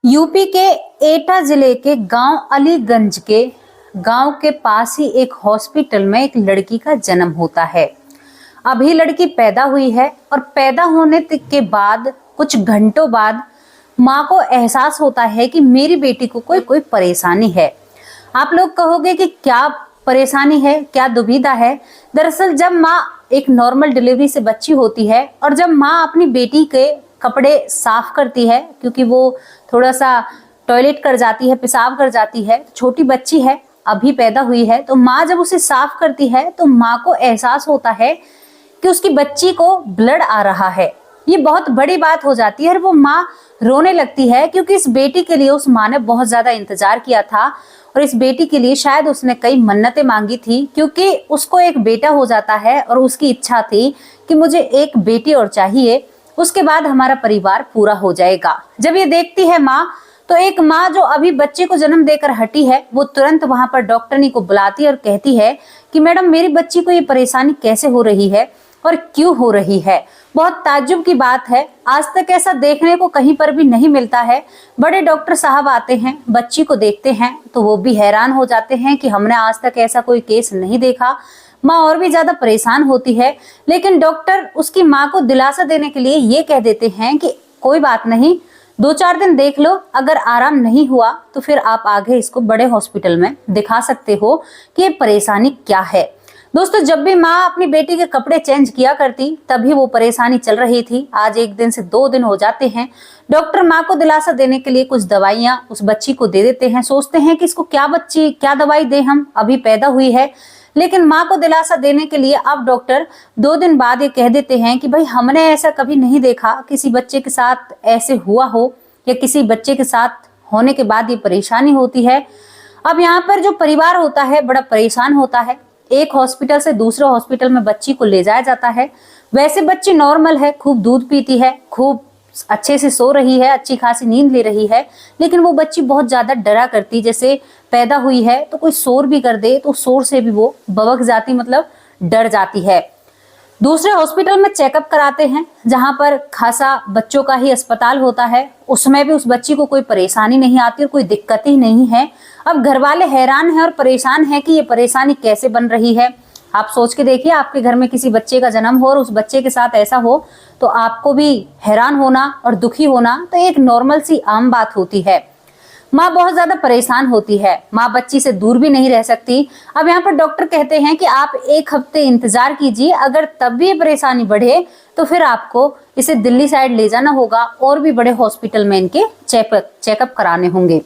UP के एटा जिले के गांव अलीगंज के गांव के पास ही एक हॉस्पिटल में एक लड़की का जन्म होता है। अभी लड़की पैदा हुई है और पैदा होने के बाद कुछ घंटों बाद माँ को एहसास होता है कि मेरी बेटी को कोई परेशानी है। आप लोग कहोगे कि क्या परेशानी है, क्या दुविधा है। दरअसल जब माँ एक नॉर्मल डिलीवरी से बच्ची होती है और जब माँ अपनी बेटी के कपड़े साफ करती है, क्योंकि वो थोड़ा सा टॉयलेट कर जाती है, पेशाब कर जाती है, छोटी बच्ची है, अभी पैदा हुई है, तो माँ जब उसे साफ करती है तो माँ को एहसास होता है कि उसकी बच्ची को ब्लड आ रहा है। ये बहुत बड़ी बात हो जाती है और वो माँ रोने लगती है, क्योंकि इस बेटी के लिए उस माँ ने बहुत ज्यादा इंतजार किया था और इस बेटी के लिए शायद उसने कई मन्नतें मांगी थी, क्योंकि उसको एक बेटा हो जाता है और उसकी इच्छा थी कि मुझे एक बेटी और चाहिए, उसके बाद हमारा परिवार पूरा हो जाएगा। जब ये देखती है माँ, तो एक माँ जो अभी बच्चे को जन्म देकर हटी है, वो तुरंत वहां पर डॉक्टरनी को बुलाती है और कहती है कि मैडम मेरी बच्ची को ये परेशानी कैसे हो रही है और क्यों हो रही है। बहुत ताज्जुब की बात है, आज तक ऐसा देखने को कहीं पर भी नहीं मिलता है। बड़े डॉक्टर साहब आते हैं, बच्ची को देखते हैं तो वो भी हैरान हो जाते हैं कि हमने आज तक ऐसा कोई केस नहीं देखा। माँ और भी ज्यादा परेशान होती है, लेकिन डॉक्टर उसकी माँ को दिलासा देने के लिए ये कह देते हैं कि कोई बात नहीं, 2-4 दिन देख लो, अगर आराम नहीं हुआ तो फिर आप आगे इसको बड़े हॉस्पिटल में दिखा सकते हो कि ये परेशानी क्या है। दोस्तों, जब भी माँ अपनी बेटी के कपड़े चेंज किया करती तभी वो परेशानी चल रही थी। आज 1 दिन से 2 दिन हो जाते हैं। डॉक्टर माँ को दिलासा देने के लिए कुछ दवाइयां उस बच्ची को दे देते हैं। सोचते हैं कि इसको क्या दवाई दें, हम अभी पैदा हुई है। लेकिन माँ को दिलासा देने के लिए अब डॉक्टर 2 दिन बाद ये कह देते हैं कि भाई हमने ऐसा कभी नहीं देखा, किसी बच्चे के साथ ऐसे हुआ हो या किसी बच्चे के साथ होने के बाद ये परेशानी होती है। अब यहाँ पर जो परिवार होता है बड़ा परेशान होता है। एक हॉस्पिटल से दूसरे हॉस्पिटल में बच्ची को ले जाया जाता है। वैसे बच्ची नॉर्मल है, खूब दूध पीती है, खूब अच्छे से सो रही है, अच्छी खासी नींद ले रही है, लेकिन वो बच्ची बहुत ज्यादा डरा करती। जैसे पैदा हुई है तो कोई शोर भी कर दे तो शोर से भी वो बवक जाती, मतलब डर जाती है। दूसरे हॉस्पिटल में चेकअप कराते हैं, जहां पर खासा बच्चों का ही अस्पताल होता है। उसमें भी उस बच्ची को कोई परेशानी नहीं आती और कोई दिक्कत ही नहीं है। अब घर वाले हैरान हैं और परेशान हैं कि ये परेशानी कैसे बन रही है। आप सोच के देखिए, आपके घर में किसी बच्चे का जन्म हो और उस बच्चे के साथ ऐसा हो तो आपको भी हैरान होना और दुखी होना तो एक नॉर्मल सी आम बात होती है। माँ बहुत ज्यादा परेशान होती है, माँ बच्ची से दूर भी नहीं रह सकती। अब यहाँ पर डॉक्टर कहते हैं कि आप 1 हफ्ते इंतजार कीजिए, अगर तब भी ये परेशानी बढ़े तो फिर आपको इसे दिल्ली साइड ले जाना होगा और भी बड़े हॉस्पिटल में इनके चेकअप कराने होंगे।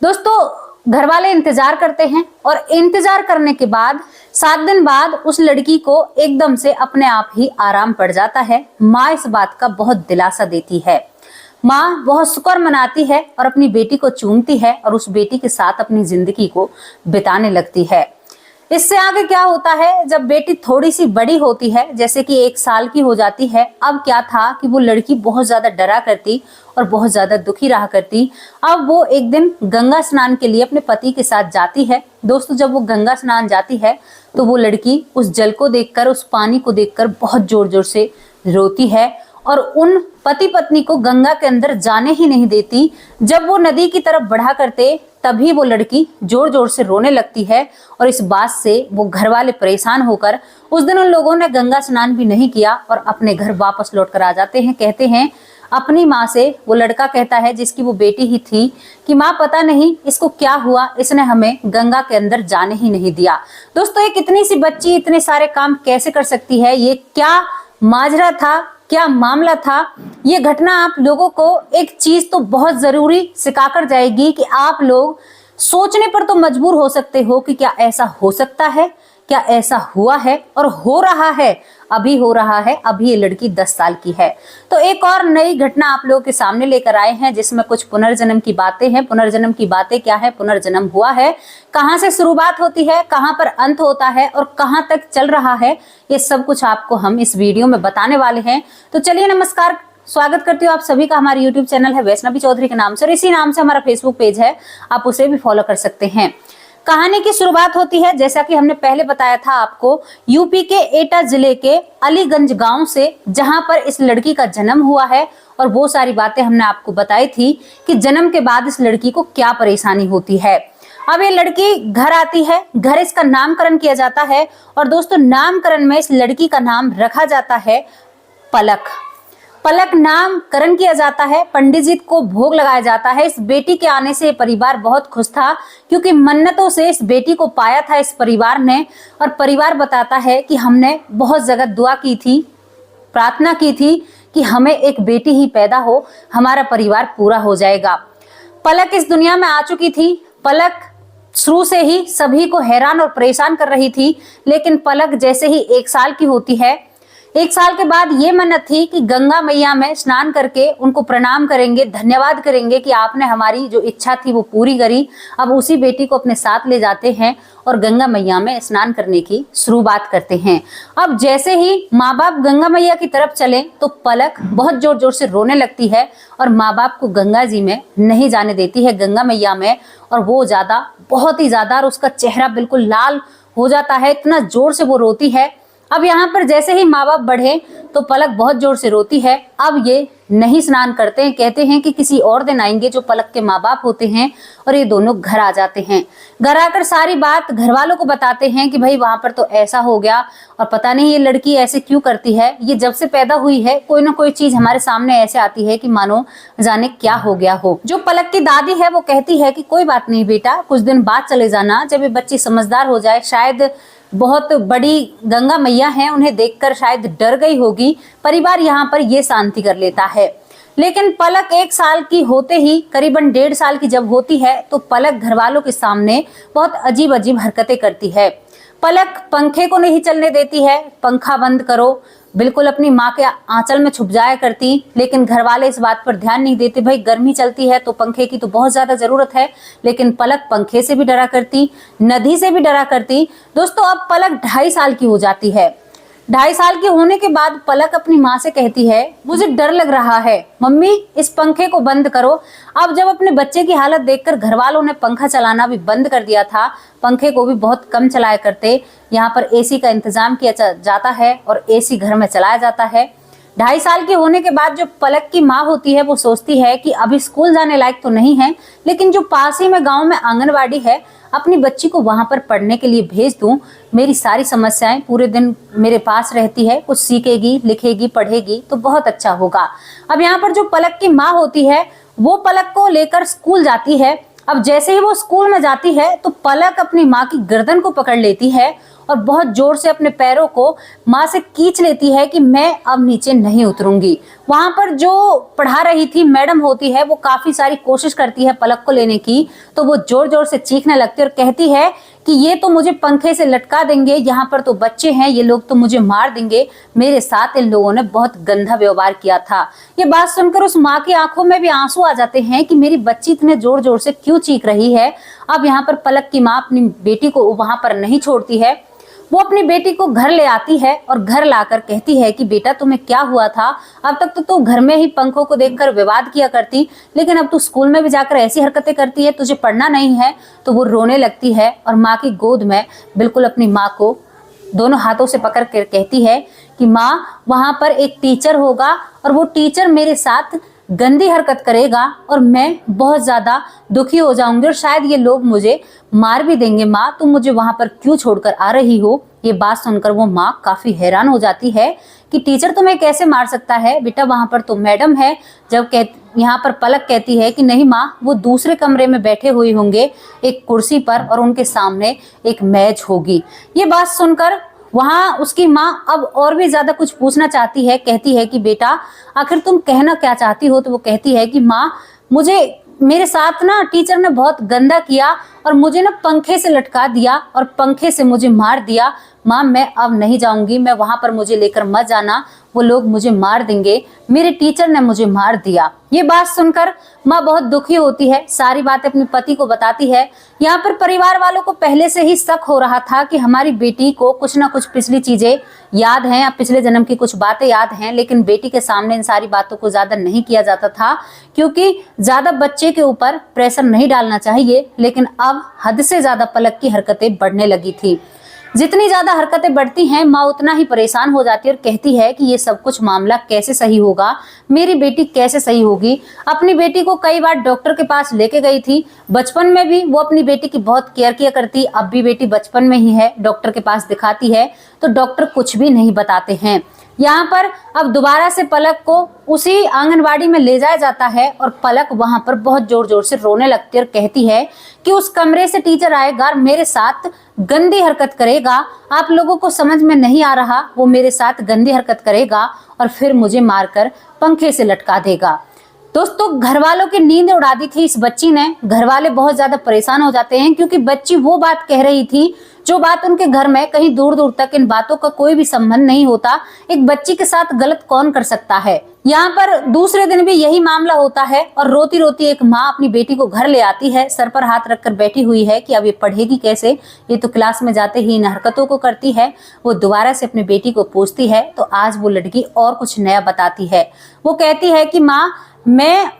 दोस्तों, घर वाले इंतजार करते हैं और इंतजार करने के बाद 7 दिन बाद उस लड़की को एकदम से अपने आप ही आराम पड़ जाता है। माँ इस बात का बहुत दिलासा देती है। माँ बहुत शुक्र मनाती है और अपनी बेटी को चूमती है और उस बेटी के साथ अपनी जिंदगी को बिताने लगती है। इससे आगे क्या होता है, जब बेटी थोड़ी सी बड़ी होती है, जैसे कि 1 साल की हो जाती है, अब क्या था कि वो लड़की बहुत ज्यादा डरा करती और बहुत ज्यादा दुखी रहा करती। अब वो एक दिन गंगा स्नान के लिए अपने पति के साथ जाती है। दोस्तों, जब वो गंगा स्नान जाती है तो वो लड़की उस जल को देखकर, उस पानी को देखकर बहुत जोर जोर से रोती है और उन पति पत्नी को गंगा के अंदर जाने ही नहीं देती। जब वो नदी की तरफ बढ़ा करते तभी वो लड़की जोर जोर से रोने लगती है और इस बात से वो घर वाले परेशान होकर उस दिन उन लोगों ने गंगा स्नान भी नहीं किया और अपने घर वापस लौट कर आ जाते हैं। कहते हैं अपनी माँ से, वो लड़का कहता है जिसकी वो बेटी ही थी, कि माँ पता नहीं इसको क्या हुआ, इसने हमें गंगा के अंदर जाने ही नहीं दिया। दोस्तों, एक इतनी सी बच्ची इतने सारे काम कैसे कर सकती है? ये क्या माजरा था, क्या मामला था? ये घटना आप लोगों को एक चीज तो बहुत जरूरी सिखाकर जाएगी कि आप लोग सोचने पर तो मजबूर हो सकते हो कि क्या ऐसा हो सकता है, क्या ऐसा हुआ है और हो रहा है, अभी हो रहा है। अभी ये लड़की 10 साल की है। तो एक और नई घटना आप लोगों के सामने लेकर आए हैं, जिसमें कुछ पुनर्जन्म की बातें हैं। पुनर्जन्म की बातें क्या है, पुनर्जन्म हुआ है, कहां से शुरुआत होती है, कहां पर अंत होता है और कहां तक चल रहा है, ये सब कुछ आपको हम इस वीडियो में बताने वाले हैं। तो चलिए, नमस्कार, स्वागत करती हूँ आप सभी का। हमारे YouTube चैनल है वैष्णवी चौधरी के नाम से और इसी नाम से हमारा Facebook पेज है, आप उसे भी फॉलो कर सकते हैं। कहानी की शुरुआत होती है, जैसा कि हमने पहले बताया था आपको, यूपी के एटा जिले के अलीगंज गांव से, जहां पर इस लड़की का जन्म हुआ है और वो सारी बातें हमने आपको बताई थी कि जन्म के बाद इस लड़की को क्या परेशानी होती है। अब ये लड़की घर आती है, घर इसका नामकरण किया जाता है और दोस्तों नामकरण में इस लड़की का नाम रखा जाता है पलक। पलक नामकरण किया जाता है, पंडित जी को भोग लगाया जाता है। इस बेटी के आने से परिवार बहुत खुश था क्योंकि मन्नतों से इस बेटी को पाया था इस परिवार ने। और परिवार बताता है कि हमने बहुत जगह दुआ की थी, प्रार्थना की थी कि हमें एक बेटी ही पैदा हो, हमारा परिवार पूरा हो जाएगा। पलक इस दुनिया में आ चुकी थी। पलक शुरू से ही सभी को हैरान और परेशान कर रही थी, लेकिन पलक जैसे ही 1 साल की होती है, 1 साल के बाद ये मन्नत थी कि गंगा मैया में स्नान करके उनको प्रणाम करेंगे, धन्यवाद करेंगे कि आपने हमारी जो इच्छा थी वो पूरी करी। अब उसी बेटी को अपने साथ ले जाते हैं और गंगा मैया में स्नान करने की शुरुआत करते हैं। अब जैसे ही माँ बाप गंगा मैया की तरफ चले तो पलक बहुत जोर जोर से रोने लगती है और माँ बाप को गंगा जी में नहीं जाने देती है, गंगा मैया में। और वो बहुत ही ज्यादा, और उसका चेहरा बिल्कुल लाल हो जाता है, इतना जोर से वो रोती है। अब यहाँ पर जैसे ही माँ बाप बढ़े तो पलक बहुत जोर से रोती है। अब ये नहीं स्नान करते हैं, कहते हैं कि किसी और दिन आएंगे। जो पलक के माँ बाप होते हैं और ये दोनों घर आ जाते हैं। घर आकर सारी बात घर वालों को बताते हैं कि भाई वहां पर तो ऐसा हो गया और पता नहीं ये लड़की ऐसे क्यों करती है, ये जब से पैदा हुई है कोई ना कोई चीज हमारे सामने ऐसे आती है कि मानो जाने क्या हो गया हो। जो पलक की दादी है वो कहती है कि कोई बात नहीं बेटा, कुछ दिन बाद चले जाना, जब ये बच्ची समझदार हो जाए। शायद बहुत बड़ी गंगा मैया हैं, उन्हें देखकर शायद डर गई होगी। परिवार यहाँ पर ये शांति कर लेता है। लेकिन पलक 1 साल की होते ही, करीबन 1.5 साल की जब होती है, तो पलक घर वालों के सामने बहुत अजीब अजीब हरकतें करती है। पलक पंखे को नहीं चलने देती है, पंखा बंद करो, बिल्कुल अपनी माँ के आंचल में छुप जाया करती। लेकिन घर वाले इस बात पर ध्यान नहीं देते, भाई गर्मी चलती है तो पंखे की तो बहुत ज्यादा जरूरत है। लेकिन पलक पंखे से भी डरा करती, नदी से भी डरा करती। दोस्तों अब पलक 2.5 साल की हो जाती है। 2.5 साल की होने के बाद पलक अपनी माँ से कहती है, मुझे डर लग रहा है, मम्मी इस पंखे को बंद करो। अब जब अपने बच्चे की हालत देखकर घर वालों ने पंखा चलाना भी बंद कर दिया था, पंखे को भी बहुत कम चलाया करते। यहाँ पर एसी का इंतजाम किया जाता है और एसी घर में चलाया जाता है। 2.5 साल की होने के बाद जो पलक की माँ होती है वो सोचती है कि अभी स्कूल जाने लायक तो नहीं है, लेकिन जो पास ही में गाँव में आंगनवाड़ी है, अपनी बच्ची को वहां पर पढ़ने के लिए भेज दूं। मेरी सारी समस्याएं पूरे दिन मेरे पास रहती है, कुछ सीखेगी, लिखेगी, पढ़ेगी तो बहुत अच्छा होगा। अब यहाँ पर जो पलक की माँ होती है वो पलक को लेकर स्कूल जाती है। अब जैसे ही वो स्कूल में जाती है तो पलक अपनी माँ की गर्दन को पकड़ लेती है और बहुत जोर से अपने पैरों को माँ से खींच लेती है कि मैं अब नीचे नहीं उतरूंगी। वहां पर जो पढ़ा रही थी मैडम होती है वो काफी सारी कोशिश करती है पलक को लेने की, तो वो जोर जोर से चीखने लगती है और कहती है कि ये तो मुझे पंखे से लटका देंगे, यहाँ पर तो बच्चे हैं, ये लोग तो मुझे मार देंगे, मेरे साथ इन लोगों ने बहुत गंदा व्यवहार किया था। ये बात सुनकर उस माँ की आंखों में भी आंसू आ जाते हैं कि मेरी बच्ची इतने जोर जोर से क्यों चीख रही है। अब यहाँ पर पलक की माँ अपनी बेटी को वहां पर नहीं छोड़ती है, वो अपनी बेटी को घर ले आती है और घर लाकर कहती है कि बेटा तुम्हें क्या हुआ था, अब तक तो तू घर में ही पंखों को देखकर विवाद किया करती, लेकिन अब तू स्कूल में भी जाकर ऐसी हरकतें करती है, तुझे पढ़ना नहीं है। तो वो रोने लगती है और माँ की गोद में बिल्कुल अपनी माँ को दोनों हाथों से पकड़ कर कहती है कि माँ वहां पर एक टीचर होगा और वो टीचर मेरे साथ गंदी हरकत करेगा और मैं बहुत ज्यादा दुखी हो जाऊंगी और शायद ये लोग मुझे मार भी देंगे। माँ तुम मुझे वहां पर क्यों छोड़कर आ रही हो। ये बात सुनकर वो माँ काफी हैरान हो जाती है कि टीचर तुम्हें कैसे मार सकता है, बेटा वहां पर तो मैडम है। जब यहाँ पर पलक कहती है कि नहीं माँ, वो दूसरे कमरे में बैठे हुए होंगे एक कुर्सी पर और उनके सामने एक मेज होगी। ये बात सुनकर वहां उसकी माँ अब और भी ज्यादा कुछ पूछना चाहती है, कहती है कि बेटा आखिर तुम कहना क्या चाहती हो। तो वो कहती है कि माँ मुझे मेरे साथ ना टीचर ने बहुत गंदा किया और मुझे ना पंखे से लटका दिया और पंखे से मुझे मार दिया। माँ मैं अब नहीं जाऊंगी, मैं वहां पर मुझे लेकर मत जाना, वो लोग मुझे मार देंगे, मेरे टीचर ने मुझे मार दिया। ये बात सुनकर माँ बहुत दुखी होती है, सारी बातें अपने पति को बताती है। यहाँ पर परिवार वालों को पहले से ही शक हो रहा था कि हमारी बेटी को कुछ ना कुछ पिछली चीजें याद हैं या पिछले जन्म की कुछ बातें याद हैं, लेकिन बेटी के सामने इन सारी बातों को ज्यादा नहीं किया जाता था क्योंकि ज्यादा बच्चे के ऊपर प्रेशर नहीं डालना चाहिए। लेकिन अब हद से ज्यादा पलक की हरकतें बढ़ने लगी थी। जितनी ज्यादा हरकतें बढ़ती हैं, माँ उतना ही परेशान हो जाती है और कहती है कि ये सब कुछ मामला कैसे सही होगा, मेरी बेटी कैसे सही होगी। अपनी बेटी को कई बार डॉक्टर के पास लेके गई थी, बचपन में भी वो अपनी बेटी की बहुत केयर किया करती, अब भी बेटी बचपन में ही है, डॉक्टर के पास दिखाती है तो डॉक्टर कुछ भी नहीं बताते हैं। यहाँ पर अब दोबारा से पलक को उसी आंगनवाड़ी में ले जाया जाता है और पलक वहां पर बहुत जोर जोर से रोने लगती है और कहती है कि उस कमरे से टीचर आएगा और मेरे साथ गंदी हरकत करेगा, आप लोगों को समझ में नहीं आ रहा, वो मेरे साथ गंदी हरकत करेगा और फिर मुझे मारकर पंखे से लटका देगा। दोस्तों, घर वालों की नींद उड़ा दी थी इस बच्ची ने। घर वाले बहुत ज्यादा परेशान हो जाते हैं क्योंकि बच्ची वो बात कह रही थी जो बात उनके घर में कहीं दूर दूर तक इन बातों का कोई भी संबंध नहीं होता। एक बच्ची के साथ गलत कौन कर सकता है। यहाँ पर दूसरे दिन भी यही मामला होता है और रोती रोती एक माँ अपनी बेटी को घर ले आती है, सर पर हाथ रखकर बैठी हुई है कि अब ये पढ़ेगी कैसे, ये तो क्लास में जाते ही इन हरकतों को करती है। वो दोबारा से अपनी बेटी को पूछती है तो आज वो लड़की और कुछ नया बताती है। वो कहती है कि माँ, मैं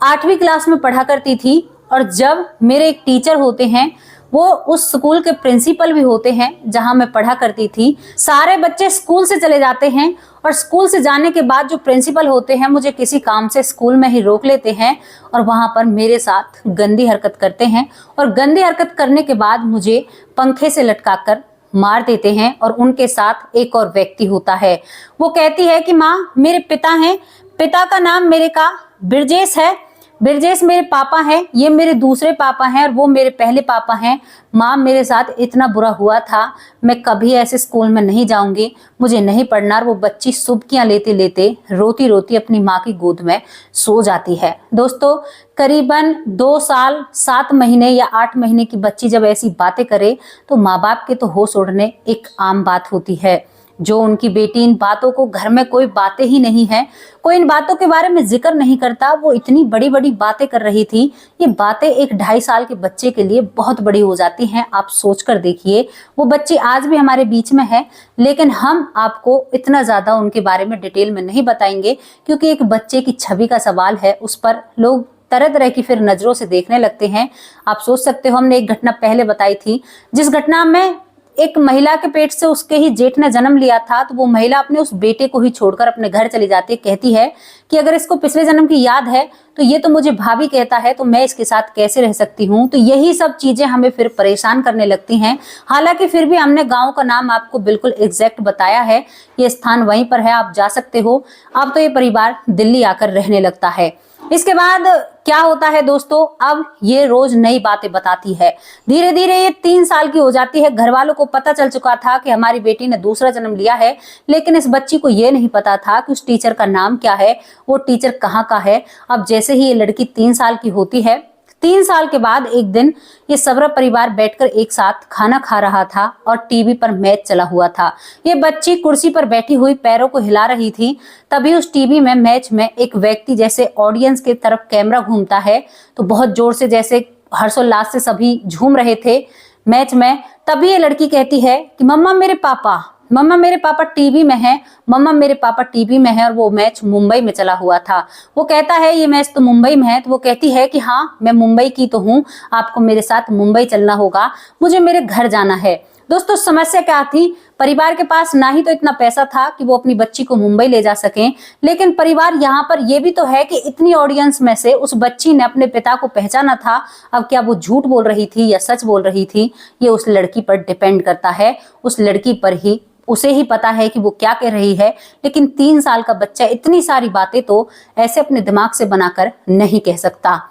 8वीं क्लास में पढ़ा करती थी और जब मेरे एक टीचर होते हैं, वो उस स्कूल के प्रिंसिपल भी होते हैं जहां मैं पढ़ा करती थी, सारे बच्चे स्कूल से चले जाते हैं और स्कूल से जाने के बाद जो प्रिंसिपल होते हैं मुझे किसी काम से स्कूल में ही रोक लेते हैं और वहां पर मेरे साथ गंदी हरकत करते हैं और गंदी हरकत करने के बाद मुझे पंखे से लटकाकर मार देते हैं और उनके साथ एक और व्यक्ति होता है। वो कहती है कि माँ, मेरे पिता हैं, पिता का नाम मेरे का ब्रजेश है, ब्रजेश मेरे पापा हैं, ये मेरे दूसरे पापा हैं और वो मेरे पहले पापा हैं। माँ, मेरे साथ इतना बुरा हुआ था, मैं कभी ऐसे स्कूल में नहीं जाऊंगी, मुझे नहीं पढ़ना। और वो बच्ची सुबकियां लेते लेते रोती रोती अपनी माँ की गोद में सो जाती है। दोस्तों, करीबन 2 साल 7 महीने या 8 महीने की बच्ची जब ऐसी बातें करे तो माँ बाप के तो होश उड़ने एक आम बात होती है। जो उनकी बेटी इन बातों को, घर में कोई बातें ही नहीं है, कोई इन बातों के बारे में जिक्र नहीं करता, वो इतनी बड़ी बड़ी बातें कर रही थी। ये बातें एक 2.5 साल के बच्चे के लिए बहुत बड़ी हो जाती हैं। आप सोच कर देखिए, वो बच्ची आज भी हमारे बीच में है, लेकिन हम आपको इतना ज्यादा उनके बारे में डिटेल में नहीं बताएंगे क्योंकि एक बच्चे की छवि का सवाल है, उस पर लोग तरह तरह की फिर नजरों से देखने लगते हैं। आप सोच सकते हो, हमने एक घटना पहले बताई थी, जिस घटना में एक महिला के पेट से उसके ही जेठ ने जन्म लिया था, तो वो महिला अपने उस बेटे को ही छोड़कर अपने घर चली जाती है। कहती है कि अगर इसको पिछले जन्म की याद है तो ये तो मुझे भाभी कहता है, तो मैं इसके साथ कैसे रह सकती हूँ। तो यही सब चीजें हमें फिर परेशान करने लगती हैं। हालांकि फिर भी हमने गांव का नाम आपको बिल्कुल एग्जैक्ट बताया है, ये स्थान वहीं पर है, आप जा सकते हो। अब तो ये परिवार दिल्ली आकर रहने लगता है। इसके बाद क्या होता है दोस्तों, अब ये रोज नई बातें बताती है। धीरे धीरे ये 3 साल की हो जाती है। घर वालों को पता चल चुका था कि हमारी बेटी ने दूसरा जन्म लिया है, लेकिन इस बच्ची को ये नहीं पता था कि उस टीचर का नाम क्या है, वो टीचर कहाँ का है। अब जैसे ही ये लड़की 3 साल की होती है, 3 साल के बाद एक दिन ये सबरा परिवार बैठकर एक साथ खाना खा रहा था और टीवी पर मैच चला हुआ था। ये बच्ची कुर्सी पर बैठी हुई पैरों को हिला रही थी। तभी उस टीवी में मैच में एक व्यक्ति जैसे ऑडियंस की तरफ कैमरा घूमता है, तो बहुत जोर से जैसे हर्षोल्लास से सभी झूम रहे थे मैच में। तभी ये लड़की कहती है कि मम्मा मेरे पापा टीवी में हैं, मम्मा मेरे पापा टीवी में हैं। और वो मैच मुंबई में चला हुआ था। वो कहता है ये मैच तो मुंबई में है, तो वो कहती है कि हाँ मैं मुंबई की तो हूँ, आपको मेरे साथ मुंबई चलना होगा, मुझे मेरे घर जाना है। दोस्तों, समस्या क्या थी, परिवार के पास ना ही तो इतना पैसा था कि वो अपनी बच्ची को मुंबई ले जा सकें, लेकिन परिवार यहाँ पर ये भी तो है कि इतनी ऑडियंस में से उस बच्ची ने अपने पिता को पहचाना था। अब क्या वो झूठ बोल रही थी या सच बोल रही थी, ये उस लड़की पर डिपेंड करता है। उस लड़की पर ही, उसे ही पता है कि वो क्या कह रही है। लेकिन 3 साल का बच्चा इतनी सारी बातें तो ऐसे अपने दिमाग से बनाकर नहीं कह सकता।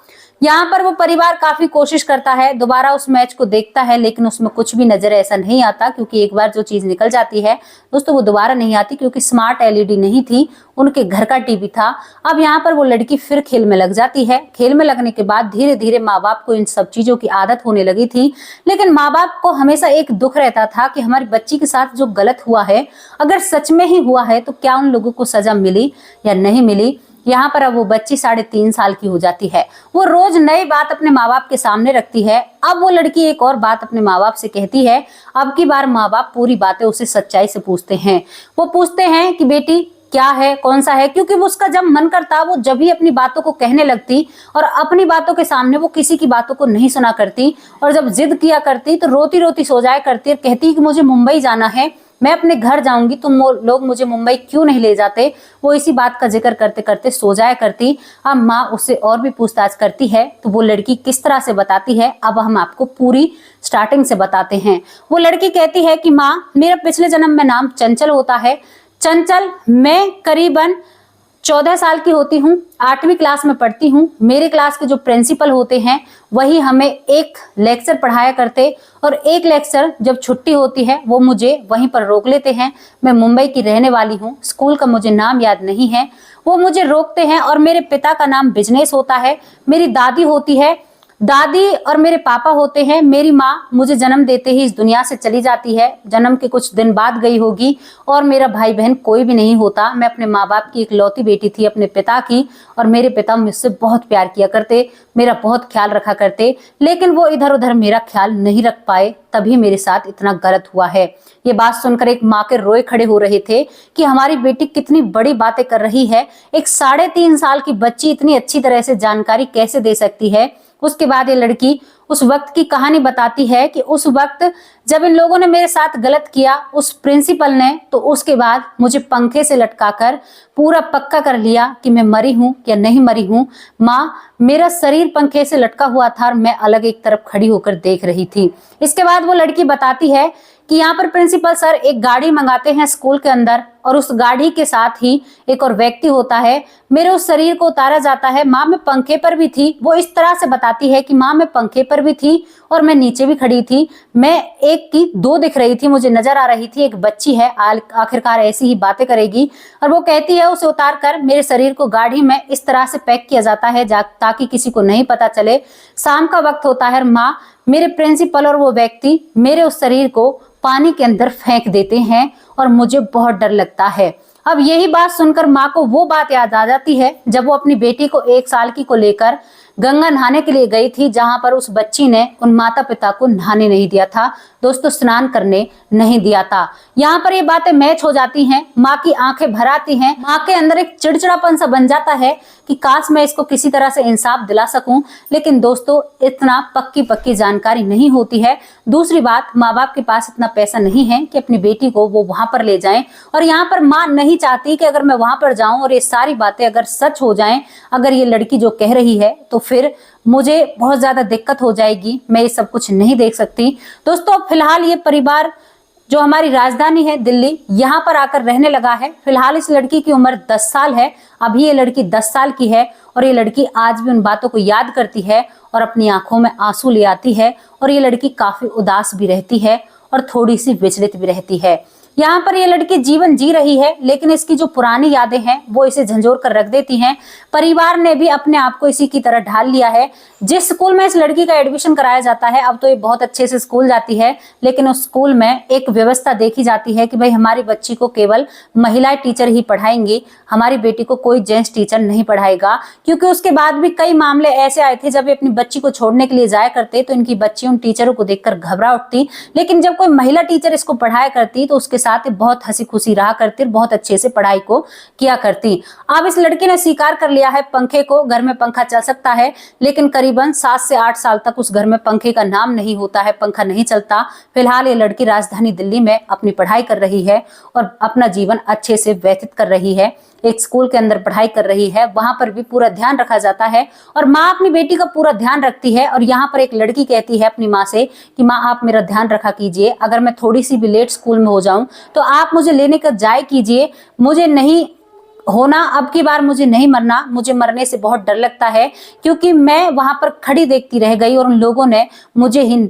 यहाँ पर वो परिवार काफी कोशिश करता है, दोबारा उस मैच को देखता है, लेकिन उसमें कुछ भी नजर ऐसा नहीं आता, क्योंकि एक बार जो चीज निकल जाती है दोस्तों वो दोबारा नहीं आती, क्योंकि स्मार्ट एलईडी नहीं थी, उनके घर का टीवी था। अब यहाँ पर वो लड़की फिर खेल में लग जाती है। खेल में लगने के बाद धीरे धीरे माँ बाप को इन सब चीजों की आदत होने लगी थी, लेकिन माँ बाप को हमेशा एक दुख रहता था कि हमारी बच्ची के साथ जो गलत हुआ है, अगर सच में ही हुआ है तो क्या उन लोगों को सजा मिली या नहीं मिली। यहाँ पर अब वो बच्ची 3.5 साल की हो जाती है। वो रोज नई बात अपने माँ बाप के सामने रखती है। अब वो लड़की एक और बात अपने माँ बाप से कहती है। अब की बार माँ बाप पूरी बातें उसे सच्चाई से पूछते हैं। वो पूछते हैं कि बेटी क्या है, कौन सा है, क्योंकि वो उसका जब मन करता वो जब भी अपनी बातों को कहने लगती और अपनी बातों के सामने वो किसी की बातों को नहीं सुना करती, और जब जिद किया करती तो रोती रोती सो जाया करती और कहती कि मुझे मुंबई जाना है, मैं अपने घर जाऊंगी, तुम लोग मुझे मुंबई क्यों नहीं ले जाते। वो इसी बात का जिक्र करते करते सो जाया करती। अब माँ उससे और भी पूछताछ करती है तो वो लड़की किस तरह से बताती है, अब हम आपको पूरी स्टार्टिंग से बताते हैं। वो लड़की कहती है कि माँ, मेरा पिछले जन्म में नाम चंचल होता है। चंचल, मैं करीबन 14 साल की होती हूँ, 8वीं क्लास में पढ़ती हूँ। मेरे क्लास के जो प्रिंसिपल होते हैं वही हमें एक लेक्चर पढ़ाया करते, और एक लेक्चर जब छुट्टी होती है वो मुझे वहीं पर रोक लेते हैं। मैं मुंबई की रहने वाली हूँ, स्कूल का मुझे नाम याद नहीं है। वो मुझे रोकते हैं और मेरे पिता का नाम बिजनेस होता है, मेरी दादी होती है, दादी और मेरे पापा होते हैं। मेरी माँ मुझे जन्म देते ही इस दुनिया से चली जाती है, जन्म के कुछ दिन बाद गई होगी, और मेरा भाई बहन कोई भी नहीं होता। मैं अपने माँ बाप की इकलौती बेटी थी अपने पिता की, और मेरे पिता मुझसे बहुत प्यार किया करते, मेरा बहुत ख्याल रखा करते, लेकिन वो इधर उधर मेरा ख्याल नहीं रख पाए, तभी मेरे साथ इतना गलत हुआ है। ये बात सुनकर एक माँ के रोए खड़े हो रहे थे कि हमारी बेटी कितनी बड़ी बातें कर रही है, एक 3.5 साल की बच्ची इतनी अच्छी तरह से जानकारी कैसे दे सकती है। उसके बाद ये लड़की उस वक्त की कहानी बताती है कि उस वक्त जब इन लोगों ने मेरे साथ गलत किया, उस प्रिंसिपल ने तो उसके बाद मुझे पंखे से लटकाकर पूरा पक्का कर लिया कि मैं मरी हूं या नहीं मरी हूं। माँ, मेरा शरीर पंखे से लटका हुआ था और मैं अलग एक तरफ खड़ी होकर देख रही थी। इसके बाद वो लड़की बताती है कि यहाँ पर प्रिंसिपल सर एक गाड़ी मंगाते हैं स्कूल के अंदर, और उस गाड़ी के साथ ही एक और व्यक्ति होता है। मेरे उस शरीर को उतारा जाता है। माँ, मैं पंखे पर भी थी। वो इस तरह से बताती है कि माँ, मैं पंखे पर भी थी और मैं नीचे भी खड़ी थी। मैं एक की दो दिख रही थी, मुझे नजर आ रही थी, एक बच्ची है, आखिरकार ऐसी ही बातें करेगी। और वो कहती है उसे उतार कर मेरे शरीर को गाड़ी में इस तरह से पैक किया जाता है ताकि किसी को नहीं पता चले। शाम का वक्त होता है। माँ, मेरे प्रिंसिपल और वो व्यक्ति मेरे उस शरीर को पानी के अंदर फेंक देते हैं और मुझे बहुत डर लगता है। अब यही बात सुनकर माँ को वो बात याद आ जाती है जब वो अपनी बेटी को 1 साल की को लेकर गंगा नहाने के लिए गई थी, जहां पर उस बच्ची ने उन माता पिता को नहाने नहीं दिया था, दोस्तों स्नान करने नहीं दिया था। यहाँ पर ये बातें मैच हो जाती हैं, माँ की आंखें भर आती हैं, माँ के अंदर एक चिड़चिड़ापन सा बन जाता है कि काश मैं इसको किसी तरह से इंसाफ दिला सकूं, लेकिन दोस्तों इतना पक्की जानकारी नहीं होती है। दूसरी बात, माँ बाप के पास इतना पैसा नहीं है कि अपनी बेटी को वो वहां पर ले जाएं, और यहाँ पर माँ नहीं चाहती कि अगर मैं वहां पर जाऊं और ये सारी बातें अगर सच हो जाएं, अगर ये लड़की जो कह रही है, तो फिर मुझे बहुत ज्यादा दिक्कत हो जाएगी, मैं ये सब कुछ नहीं देख सकती। दोस्तों फिलहाल ये परिवार जो हमारी राजधानी है दिल्ली, यहाँ पर आकर रहने लगा है। फिलहाल इस लड़की की उम्र 10 साल है। अभी ये लड़की 10 साल की है और ये लड़की आज भी उन बातों को याद करती है और अपनी आंखों में आंसू ले आती है, और ये लड़की काफी उदास भी रहती है और थोड़ी सी विचलित भी रहती है। यहाँ पर ये लड़की जीवन जी रही है, लेकिन इसकी जो पुरानी यादें हैं वो इसे झंझोर कर रख देती हैं। परिवार ने भी अपने आप को इसी की तरह ढाल लिया है। जिस स्कूल में इस लड़की का एडमिशन कराया जाता है, अब तो ये बहुत अच्छे से स्कूल जाती है, लेकिन उस स्कूल में एक व्यवस्था देखी जाती है कि भाई हमारी बच्ची को केवल महिला टीचर ही पढ़ाएंगी, हमारी बेटी को कोई जेंट्स टीचर नहीं पढ़ाएगा। क्योंकि उसके बाद भी कई मामले ऐसे आए थे जब ये अपनी बच्ची को छोड़ने के लिए जाया करते तो इनकी बच्ची उन टीचरों को देखकर घबरा उठती, लेकिन जब कोई महिला टीचर इसको पढ़ाया करती तो उसके साथ बहुत हंसी खुशी रहा करती, बहुत अच्छे से पढ़ाई को किया करती। अब इस लड़की ने स्वीकार कर लिया है पंखे को, घर में पंखा चल सकता है, लेकिन करीबन 7 से 8 साल तक उस घर में पंखे का नाम नहीं होता है, पंखा नहीं चलता। फिलहाल ये लड़की राजधानी दिल्ली में अपनी पढ़ाई कर रही है और अपना जीवन अच्छे से व्यतीत कर रही है। एक स्कूल के अंदर पढ़ाई कर रही है, वहां पर भी पूरा ध्यान रखा जाता है और माँ अपनी बेटी का पूरा ध्यान रखती है। और यहाँ पर एक लड़की कहती है अपनी माँ से कि माँ आप मेरा ध्यान रखा कीजिए, अगर मैं थोड़ी सी भी लेट स्कूल में हो जाऊं तो आप मुझे लेने का जाए कीजिए, मुझे नहीं होना, अब की बार मुझे नहीं मरना, मुझे मरने से बहुत डर लगता है, क्योंकि मैं वहां पर खड़ी देखती रह गई और उन लोगों ने मुझे ही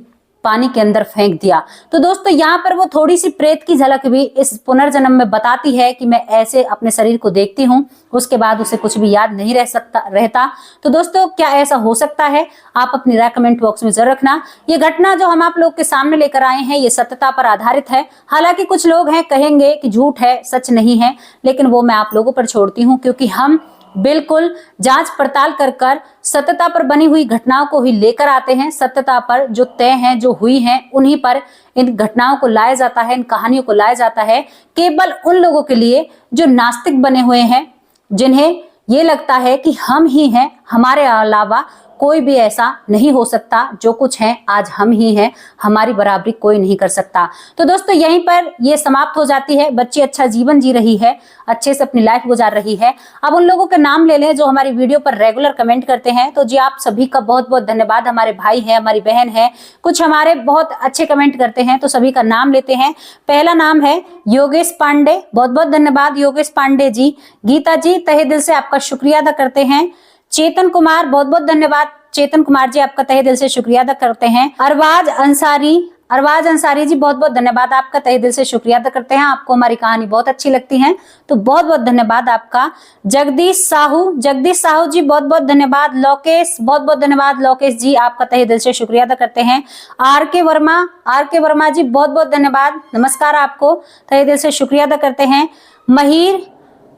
पानी के अंदर फेंक दिया। तो दोस्तों यहाँ पर वो थोड़ी सी प्रेत की झलक भी इस पुनर्जन्म में बताती है कि मैं ऐसे अपने शरीर को देखती हूँ, उसके बाद उसे कुछ भी याद नहीं रहता। तो दोस्तों क्या ऐसा हो सकता है? आप अपनी राय कमेंट बॉक्स में जरूर रखना। ये घटना जो हम आप लोग के सामने लेकर आए हैं ये सत्यता पर आधारित है। हालांकि कुछ लोग हैं कहेंगे कि झूठ है, सच नहीं है, लेकिन वो मैं आप लोगों पर छोड़ती हूँ, क्योंकि हम बिल्कुल जांच पड़ताल कर सत्यता पर बनी हुई घटनाओं को ही लेकर आते हैं। सत्यता पर जो तय हैं, जो हुई हैं, उन्हीं पर इन घटनाओं को लाया जाता है, इन कहानियों को लाया जाता है, केवल उन लोगों के लिए जो नास्तिक बने हुए हैं, जिन्हें ये लगता है कि हम ही हैं, हमारे अलावा कोई भी ऐसा नहीं हो सकता, जो कुछ है आज हम ही हैं, हमारी बराबरी कोई नहीं कर सकता। तो दोस्तों यहीं पर ये समाप्त हो जाती है। बच्ची अच्छा जीवन जी रही है, अच्छे से अपनी लाइफ गुजार रही है। अब उन लोगों के नाम ले लें जो हमारी वीडियो पर रेगुलर कमेंट करते हैं। तो जी आप सभी का बहुत बहुत धन्यवाद। हमारे भाई हैं, हमारी बहन है, कुछ हमारे बहुत अच्छे कमेंट करते हैं, तो सभी का नाम लेते हैं। पहला नाम है योगेश पांडे, बहुत बहुत धन्यवाद योगेश पांडे जी। गीता जी तहे दिल से आपका शुक्रिया अदा करते हैं। चेतन कुमार, बहुत बहुत धन्यवाद चेतन कुमार जी, आपका तहे दिल से शुक्रिया अदा करते हैं। अरबाज अंसारी जी, बहुत बहुत धन्यवाद, आपका तहे दिल से शुक्रिया अदा करते हैं। आपको हमारी कहानी बहुत अच्छी लगती है, तो बहुत बहुत धन्यवाद आपका। जगदीश साहू जी, बहुत बहुत धन्यवाद। लोकेश, बहुत बहुत धन्यवाद लोकेश जी, आपका तहे दिल से शुक्रिया अदा करते हैं। आर के वर्मा जी, बहुत बहुत धन्यवाद, नमस्कार, आपको तहे दिल से शुक्रिया अदा करते हैं। महिर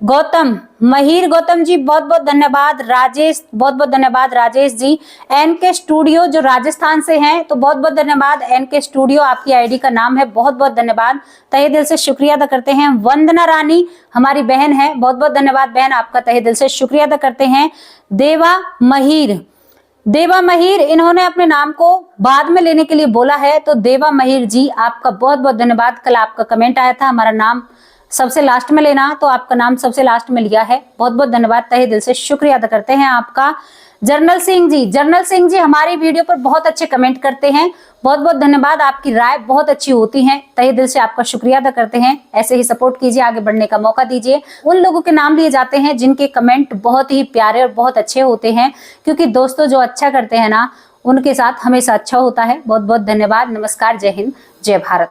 गौतम जी, बहुत बहुत धन्यवाद। राजेश, बहुत बहुत धन्यवाद राजेश जी। एनके स्टूडियो जो राजस्थान से हैं, तो बहुत बहुत धन्यवाद एनके स्टूडियो, आपकी आईडी का नाम है, बहुत बहुत धन्यवाद, तहे दिल से शुक्रिया अदा करते हैं। वंदना रानी हमारी बहन है, बहुत बहुत धन्यवाद बहन, आपका तहे दिल से शुक्रिया अदा करते हैं। देवा महिर, इन्होंने अपने नाम को बाद में लेने के लिए बोला है, तो देवा महिर जी आपका बहुत बहुत धन्यवाद। कल आपका कमेंट आया था हमारा नाम सबसे लास्ट में लेना, तो आपका नाम सबसे लास्ट में लिया है, बहुत बहुत धन्यवाद, तहे दिल से शुक्रिया अदा करते हैं आपका। जर्नल सिंह जी हमारी वीडियो पर बहुत अच्छे कमेंट करते हैं, बहुत बहुत धन्यवाद, आपकी राय बहुत अच्छी होती है, तहे दिल से आपका शुक्रिया अदा करते हैं। ऐसे ही सपोर्ट कीजिए, आगे बढ़ने का मौका दीजिए। उन लोगों के नाम लिए जाते हैं जिनके कमेंट बहुत ही प्यारे और बहुत अच्छे होते हैं, क्योंकि दोस्तों जो अच्छा करते हैं ना, उनके साथ हमेशा अच्छा होता है। बहुत बहुत धन्यवाद, नमस्कार, जय हिंद, जय भारत।